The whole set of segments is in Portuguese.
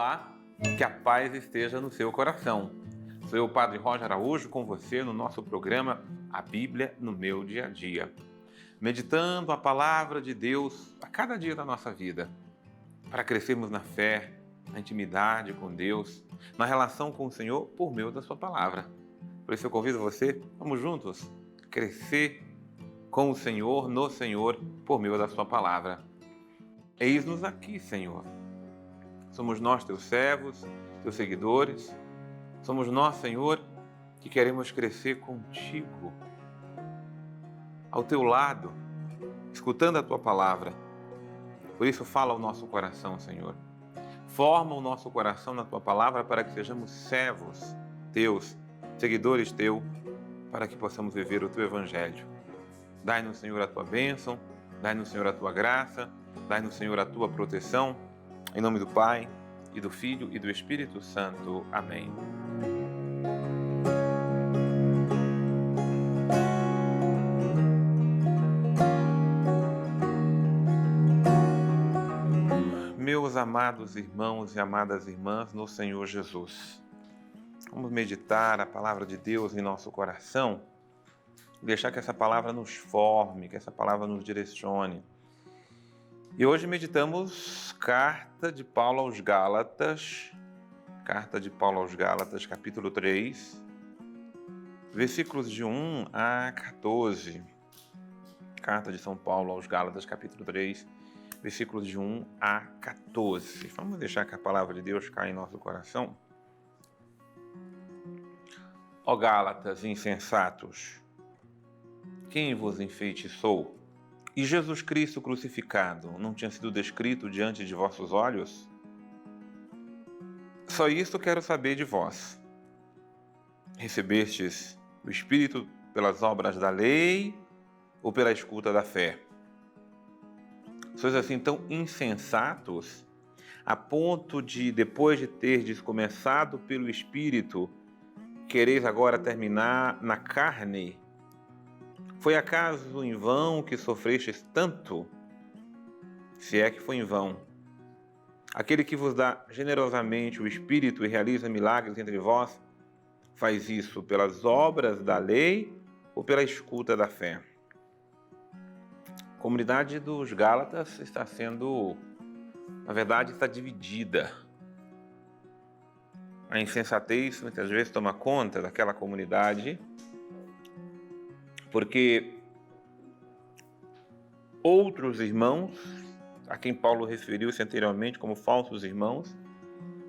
Olá, que a paz esteja no seu coração. Sou eu, Padre Roger Araújo, com você no nosso programa A Bíblia no Meu Dia a Dia. Meditando a palavra de Deus a cada dia da nossa vida, para crescermos na fé, na intimidade com Deus, na relação com o Senhor por meio da sua palavra. Por isso eu convido você, vamos juntos, crescer com o Senhor, no Senhor, por meio da sua palavra. Eis-nos aqui, Senhor. Somos nós, teus servos, teus seguidores. Somos nós, Senhor, que queremos crescer contigo, ao teu lado, escutando a tua palavra. Por isso, fala ao nosso coração, Senhor. Forma o nosso coração na tua palavra para que sejamos servos teus, seguidores teus, para que possamos viver o teu evangelho. Dai-nos, Senhor, a tua bênção, dai-nos, Senhor, a tua graça, dai-nos, Senhor, a tua proteção. Em nome do Pai, e do Filho, e do Espírito Santo. Amém. Meus amados irmãos e amadas irmãs no Senhor Jesus, vamos meditar a palavra de Deus em nosso coração, deixar que essa palavra nos forme, que essa palavra nos direcione. E hoje meditamos Carta de Paulo aos Gálatas, capítulo 3, versículos de 1 a 14. Carta de São Paulo aos Gálatas, capítulo 3, versículos de 1 a 14. Vamos deixar que a palavra de Deus caia em nosso coração. Ó Gálatas insensatos, quem vos enfeitiçou? E Jesus Cristo crucificado não tinha sido descrito diante de vossos olhos? Só isto quero saber de vós. Recebestes o Espírito pelas obras da lei ou pela escuta da fé? Sois assim tão insensatos, a ponto de, depois de terdes começado pelo Espírito, quereis agora terminar na carne? Foi acaso em vão que sofrestes tanto? Se é que foi em vão. Aquele que vos dá generosamente o Espírito e realiza milagres entre vós, faz isso pelas obras da lei ou pela escuta da fé? A comunidade dos Gálatas está sendo, na verdade, está dividida. A insensatez muitas vezes toma conta daquela comunidade, porque outros irmãos, a quem Paulo referiu-se anteriormente como falsos irmãos,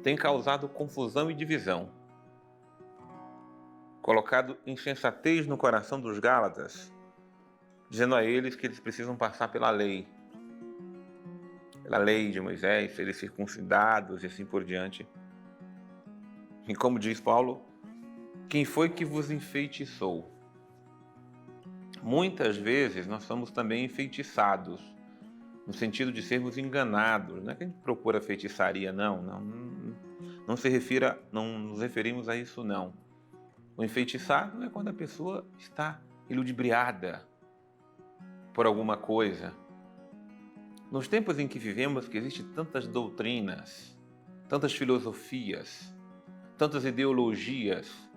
têm causado confusão e divisão, colocado insensatez no coração dos Gálatas, dizendo a eles que eles precisam passar pela lei de Moisés, serem circuncidados e assim por diante. E como diz Paulo, quem foi que vos enfeitiçou? Muitas vezes nós somos também enfeitiçados, no sentido de sermos enganados. Não é que a gente procura feitiçaria, não nos referimos a isso, não. O enfeitiçado é quando a pessoa está iludibriada por alguma coisa. Nos tempos em que vivemos, que existem tantas doutrinas, tantas filosofias, tantas ideologias,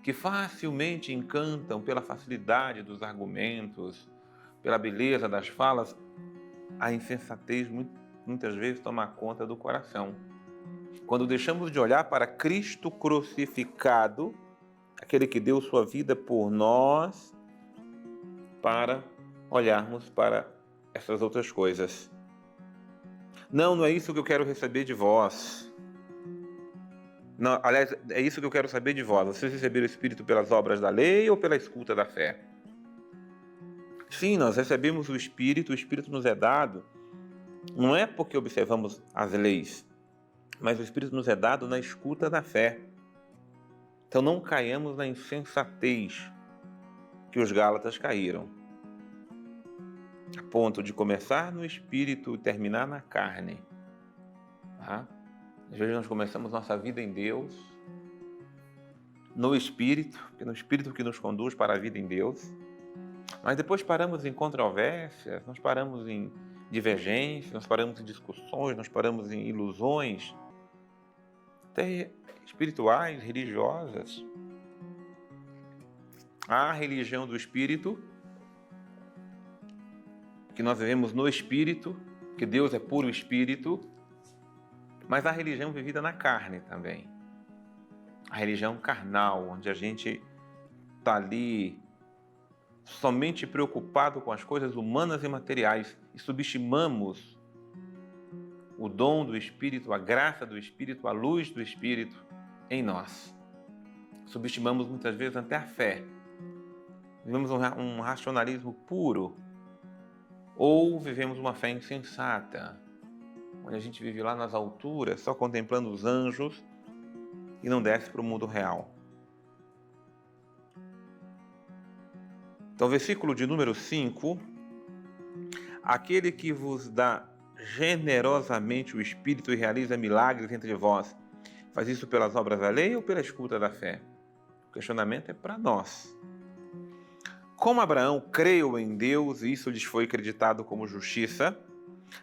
que facilmente encantam pela facilidade dos argumentos, pela beleza das falas, a insensatez muitas vezes toma conta do coração. Quando deixamos de olhar para Cristo crucificado, aquele que deu sua vida por nós, para olharmos para essas outras coisas. Não é isso que eu quero receber de vós. Não, aliás, é isso que eu quero saber de vós. Vocês receberam o Espírito pelas obras da lei ou pela escuta da fé? Sim, nós recebemos o Espírito nos é dado, não é porque observamos as leis, mas o Espírito nos é dado na escuta da fé. Então não caiamos na insensatez que os Gálatas caíram, a ponto de começar no Espírito e terminar na carne. Tá? Às vezes nós começamos nossa vida em Deus, no Espírito, porque é no Espírito que nos conduz para a vida em Deus, mas depois paramos em controvérsias, nós paramos em divergências, nós paramos em discussões, nós paramos em ilusões, até espirituais, religiosas. Há a religião do Espírito, que nós vivemos no Espírito, que Deus é puro Espírito, mas há a religião vivida na carne também. A religião carnal, onde a gente está ali somente preocupado com as coisas humanas e materiais e subestimamos o dom do Espírito, a graça do Espírito, a luz do Espírito em nós. Subestimamos muitas vezes até a fé. Vivemos um racionalismo puro ou vivemos uma fé insensata, onde a gente vive lá nas alturas só contemplando os anjos e não desce para o mundo real. Então, versículo de número 5, aquele que vos dá generosamente o Espírito e realiza milagres entre vós, faz isso pelas obras da lei ou pela escuta da fé? O questionamento é para nós. Como Abraão creu em Deus e isso lhes foi acreditado como justiça,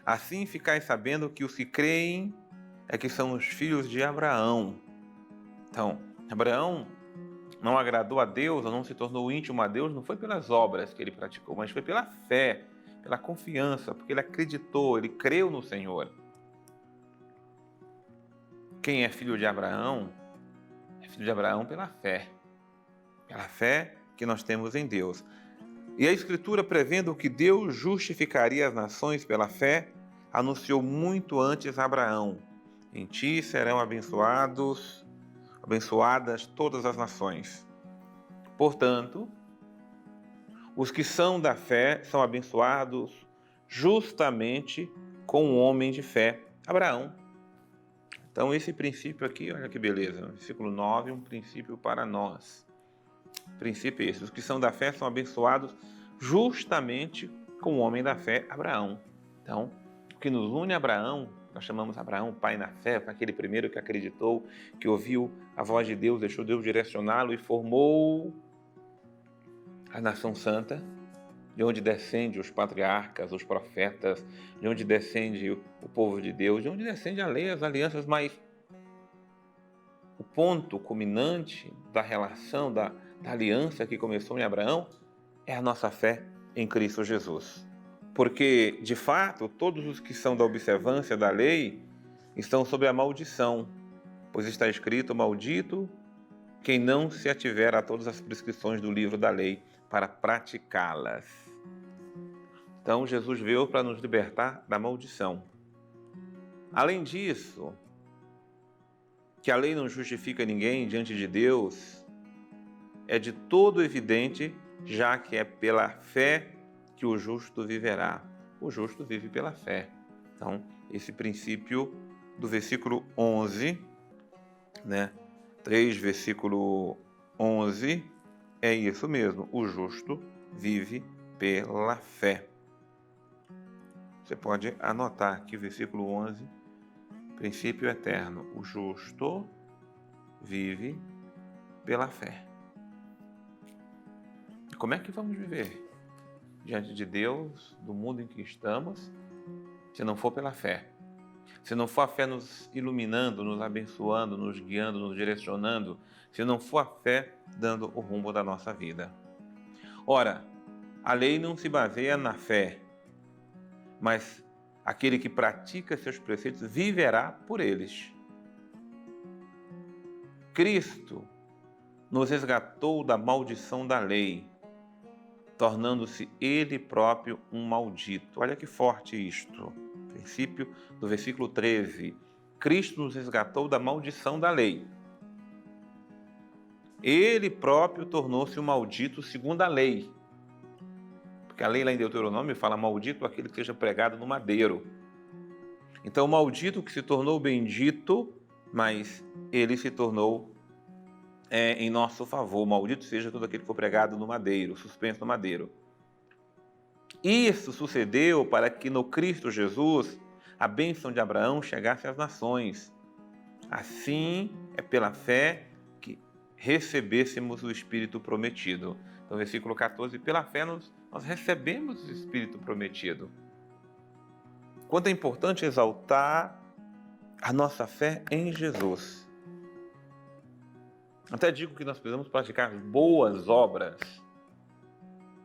assim ficais sabendo que os que creem é que são os filhos de Abraão. Então, Abraão não agradou a Deus, ou não se tornou íntimo a Deus, não foi pelas obras que ele praticou, mas foi pela fé, pela confiança, porque ele acreditou, ele creu no Senhor. Quem é filho de Abraão, é filho de Abraão pela fé que nós temos em Deus. E a Escritura, prevendo que Deus justificaria as nações pela fé, anunciou muito antes a Abraão: em ti serão abençadas todas as nações. Portanto, os que são da fé são abençoados justamente com o homem de fé, Abraão. Então, esse princípio aqui, olha que beleza, versículo 9, um princípio para nós. O princípio é esse: os que são da fé são abençoados justamente com o homem da fé, Abraão. Então, o que nos une a Abraão, nós chamamos Abraão pai na fé, foi aquele primeiro que acreditou, que ouviu a voz de Deus, deixou Deus direcioná-lo e formou a nação santa, de onde descende os patriarcas, os profetas, de onde descende o povo de Deus, de onde descende a lei, as alianças, mas o ponto culminante da relação, da aliança que começou em Abraão é a nossa fé em Cristo Jesus. Porque, de fato, todos os que são da observância da lei estão sob a maldição, pois está escrito: maldito quem não se ativer a todas as prescrições do livro da lei para praticá-las. Então, Jesus veio para nos libertar da maldição. Além disso, que a lei não justifica ninguém diante de Deus, é de todo evidente, já que é pela fé que o justo viverá. O justo vive pela fé. Então, esse princípio do versículo 11, 3, versículo 11, é isso mesmo. O justo vive pela fé. Você pode anotar aqui o versículo 11, princípio eterno. O justo vive pela fé. E como é que vamos viver diante de Deus, do mundo em que estamos, se não for pela fé? Se não for a fé nos iluminando, nos abençoando, nos guiando, nos direcionando, se não for a fé dando o rumo da nossa vida. Ora, a lei não se baseia na fé, mas aquele que pratica seus preceitos viverá por eles. Cristo nos resgatou da maldição da lei, tornando-se Ele próprio um maldito. Olha que forte isto. Princípio do versículo 13. Cristo nos resgatou da maldição da lei. Ele próprio tornou-se um maldito segundo a lei. Porque a lei lá em Deuteronômio fala: maldito aquele que seja pregado no madeiro. Então, o maldito que se tornou bendito, mas ele se tornou em nosso favor. Maldito seja todo aquele que for pregado no madeiro, suspenso no madeiro. Isso sucedeu para que no Cristo Jesus a bênção de Abraão chegasse às nações. Assim é pela fé que recebêssemos o Espírito prometido. Então, versículo 14, pela fé nós recebemos o Espírito prometido. Quanto é importante exaltar a nossa fé em Jesus. Até digo que nós precisamos praticar boas obras.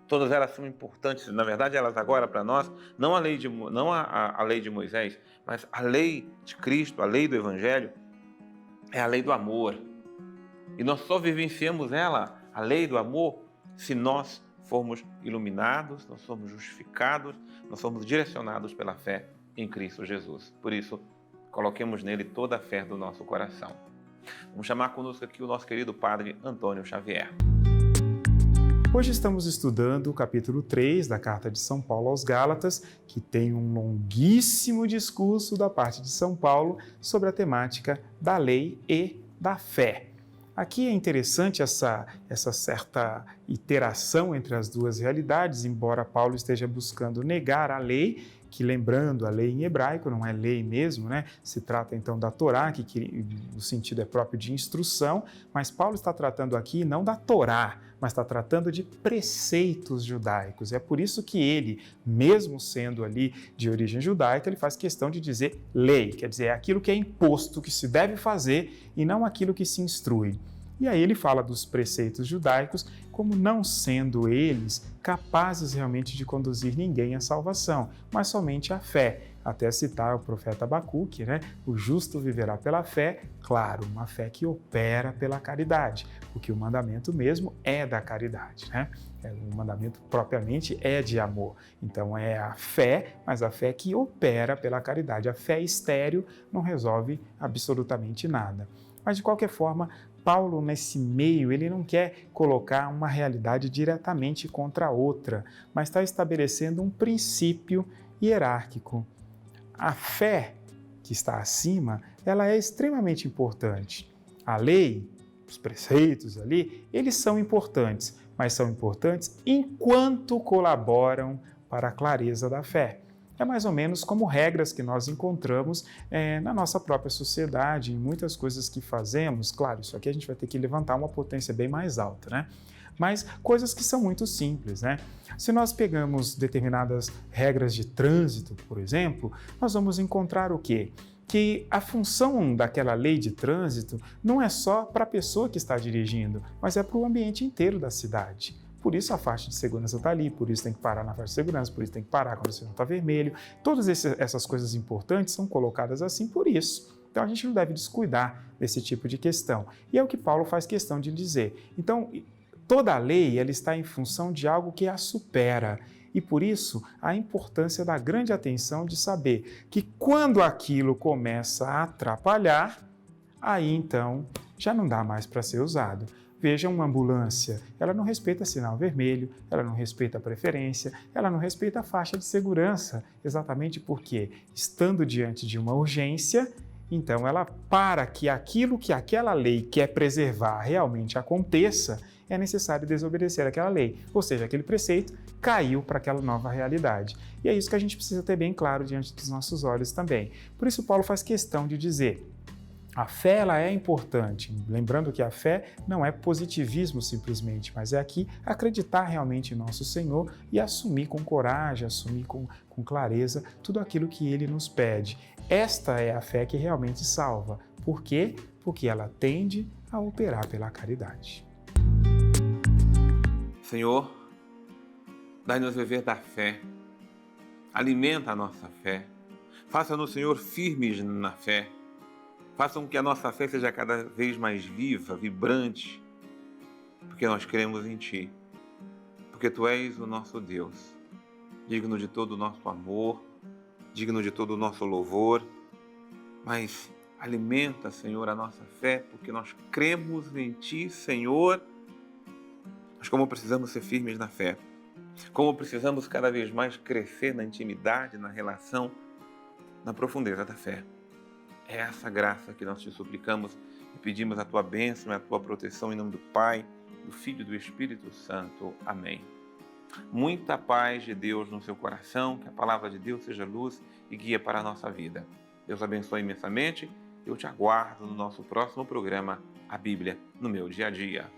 Todas elas são importantes. Na verdade, elas agora para nós, não a lei de Moisés, mas a lei de Cristo, a lei do Evangelho, é a lei do amor. E nós só vivenciamos ela, a lei do amor, se nós formos iluminados, nós somos justificados, nós somos direcionados pela fé em Cristo Jesus. Por isso, coloquemos nele toda a fé do nosso coração. Vamos chamar conosco aqui o nosso querido Padre Antônio Xavier. Hoje estamos estudando o capítulo 3 da Carta de São Paulo aos Gálatas, que tem um longuíssimo discurso da parte de São Paulo sobre a temática da lei e da fé. Aqui é interessante essa certa iteração entre as duas realidades, embora Paulo esteja buscando negar a lei, que, lembrando, a lei em hebraico não é lei mesmo, né? Se trata então da Torá, que o sentido é próprio de instrução, mas Paulo está tratando aqui não da Torá, mas está tratando de preceitos judaicos. É por isso que ele, mesmo sendo ali de origem judaica, ele faz questão de dizer lei, quer dizer, é aquilo que é imposto, que se deve fazer e não aquilo que se instrui. E aí ele fala dos preceitos judaicos como não sendo eles capazes realmente de conduzir ninguém à salvação, mas somente à fé. Até citar o profeta Abacuque, né? O justo viverá pela fé, claro, uma fé que opera pela caridade, porque o mandamento mesmo é da caridade, né? O mandamento propriamente é de amor. Então é a fé, mas a fé que opera pela caridade. A fé estéril não resolve absolutamente nada. Mas de qualquer forma, Paulo, nesse meio, ele não quer colocar uma realidade diretamente contra a outra, mas está estabelecendo um princípio hierárquico. A fé que está acima, ela é extremamente importante. A lei, os preceitos ali, eles são importantes, mas são importantes enquanto colaboram para a clareza da fé. É mais ou menos como regras que nós encontramos na nossa própria sociedade, em muitas coisas que fazemos. Claro, isso aqui a gente vai ter que levantar uma potência bem mais alta, né? Mas coisas que são muito simples, né? Se nós pegamos determinadas regras de trânsito, por exemplo, nós vamos encontrar o quê? Que a função daquela lei de trânsito não é só para a pessoa que está dirigindo, mas é para o ambiente inteiro da cidade. Por isso a faixa de segurança está ali, por isso tem que parar na faixa de segurança, por isso tem que parar quando o sinal está vermelho. Todas essas coisas importantes são colocadas assim por isso. Então a gente não deve descuidar desse tipo de questão. E é o que Paulo faz questão de dizer. Então, toda a lei ela está em função de algo que a supera. E por isso a importância da grande atenção de saber que quando aquilo começa a atrapalhar, aí então já não dá mais para ser usado. Veja uma ambulância, ela não respeita sinal vermelho, ela não respeita a preferência, ela não respeita a faixa de segurança, exatamente porque, estando diante de uma urgência, então ela, para que aquilo que aquela lei quer preservar realmente aconteça, é necessário desobedecer aquela lei, ou seja, aquele preceito caiu para aquela nova realidade. E é isso que a gente precisa ter bem claro diante dos nossos olhos também. Por isso Paulo faz questão de dizer: a fé ela é importante, lembrando que a fé não é positivismo simplesmente, mas é aqui acreditar realmente em nosso Senhor e assumir com coragem, assumir com clareza tudo aquilo que Ele nos pede. Esta é a fé que realmente salva. Por quê? Porque ela tende a operar pela caridade. Senhor, dai-nos viver da fé, alimenta a nossa fé, faça-nos, Senhor, firmes na fé. Faça com que a nossa fé seja cada vez mais viva, vibrante, porque nós cremos em Ti, porque Tu és o nosso Deus, digno de todo o nosso amor, digno de todo o nosso louvor, mas alimenta, Senhor, a nossa fé, porque nós cremos em Ti, Senhor. Mas como precisamos ser firmes na fé, como precisamos cada vez mais crescer na intimidade, na relação, na profundeza da fé. É essa graça que nós te suplicamos e pedimos a Tua bênção e a Tua proteção em nome do Pai, do Filho e do Espírito Santo. Amém. Muita paz de Deus no seu coração, que a palavra de Deus seja luz e guia para a nossa vida. Deus abençoe imensamente. Eu te aguardo no nosso próximo programa, A Bíblia no Meu Dia a Dia.